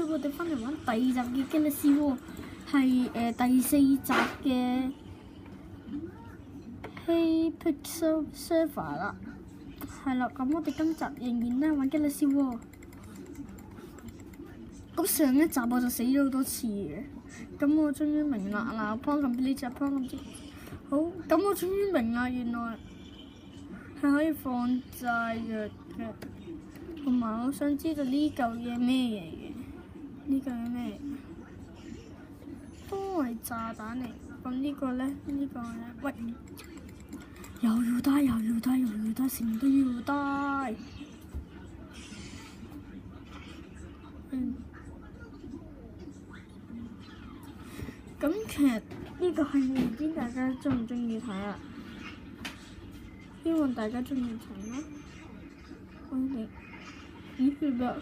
我哋翻嚟玩第二集嘅 Galaxy War，係第4集嘅 Hey Pixel Server 啦。係啦，咁我哋今集仍然咧玩 Galaxy War。咁上一集我就死咗好多次嘅，咁我終於明啦嗱，Upon complete upon complete。好，咁我終於明啦，原來係可以放炸藥嘅。同埋我想知道呢嚿嘢咩嘢嘅？呢嚿嘢咩？都係炸彈嚟。咁呢個咧？呢個咧？喂！又要帶，又要帶，又要帶，成日都要帶。咁其實呢個係唔知大家鍾唔鍾意睇啊？希望大家鍾意睇啦。OK。咦？呢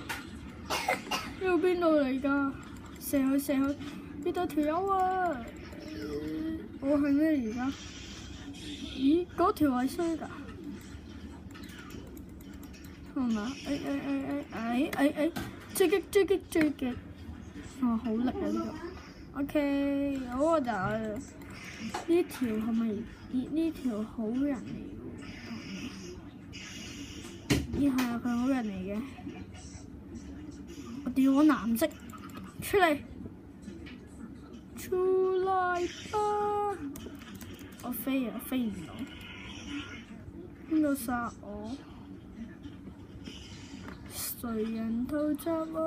個邊度嚟㗎？射去！呢度條友啊！我係咩而家？咦？嗰條係衰㗎，係嘛？追擊！哇！好力啊呢個。OK， 好我就呢條係咪呢條好人嚟㗎？咦係啊，佢好人嚟嘅。我調我藍色出嚟吧！我飛啊，飛唔到。邊個殺我？誰人偷襲我？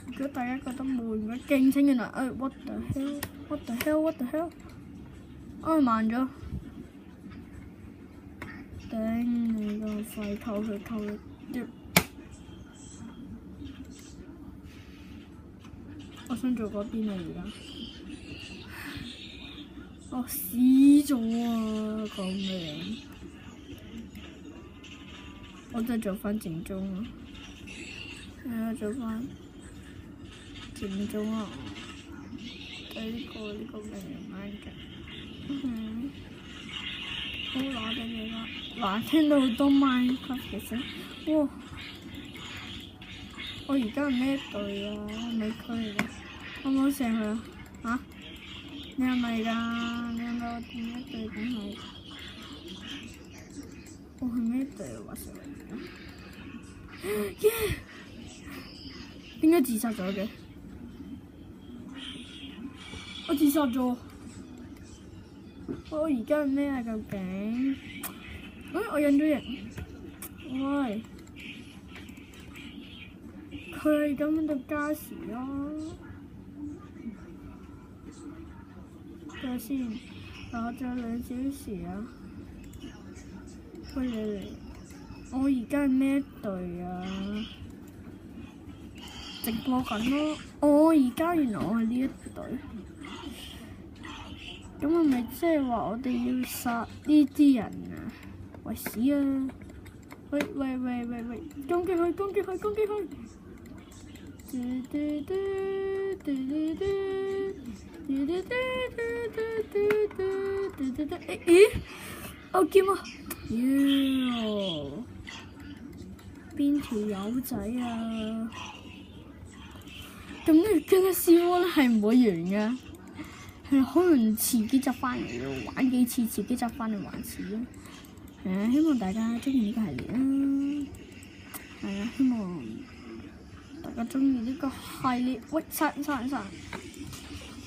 如果大家覺得悶嘅，勁清原來what the hell？ 慢咗。頂你個肺！扣佢！我想做嗰邊啊而家。我死咗啊！救命！我再做翻正宗啊！做翻正宗啊！睇呢個咩名嘅？好攞定你啦！嗱，聽到好多 Minecraft 嘅聲，哇！我而家係咩隊啊？美區嚟㗎，可唔可以射佢啊？嚇？你係咪㗎？你係咪我點一隊緊係？我係咩隊啊？話實嚟㗎。點解自殺咗嘅？我自殺咗。我而家係咩啊？究竟？我引咗人。喂！佢係咁喺度加時咯。睇下先，我仲有2小時啊。喂你嚟！我而家係咩隊啊？直播緊咯。而家原來我係呢一隊。咁係咪即係話我哋要殺呢啲人啊？喂屎啊！喂！攻擊佢！咦？我劍啊！邊條友仔啊？咁呢個 Galaxy War 咧係唔會完㗎，係可能遲幾集翻嚟咯，玩幾次，遲幾集翻嚟還遲咯。希望大家中意呢個系列啦。希望大家中意呢個系列。喂，殺人！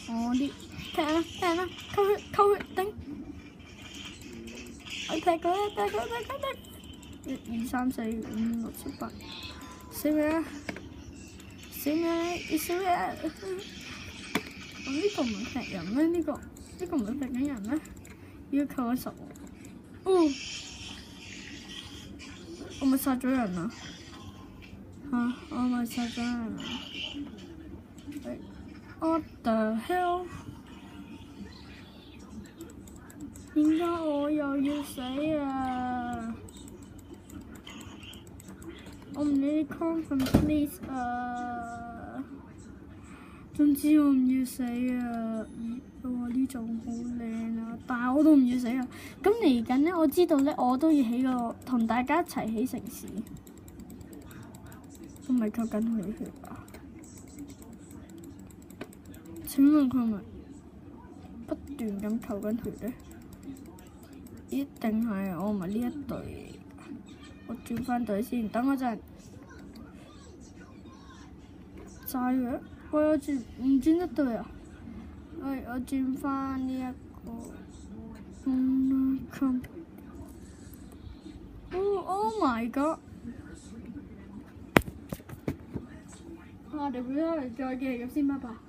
我啲踢人啦，扣血頂！我踢佢！1、2、3、4、5、6、7、8，死未啊？你死未啊？呢個唔係踢人咩？呢個唔係踢緊人咩？要扣我10喎。我咪殺咗人啊！我咪殺咗人啊！What the hell？ 點解我又要死啊？我唔理你 complete 啊！總之我唔要死啊！哇，呢種好靚啊！但係我都唔要死啊！咁嚟緊咧，我知道咧，我都要起個同大家一齊起城市。咁係咪吸緊佢血啊？請問佢係咪不斷咁扣緊血咧？咦？定係我唔係呢一隊？我轉翻隊先，等我陣。炸藥？喂，我轉唔轉一隊啊？我轉翻呢一個。Oh my god！ 我哋會再見，咁先，拜拜。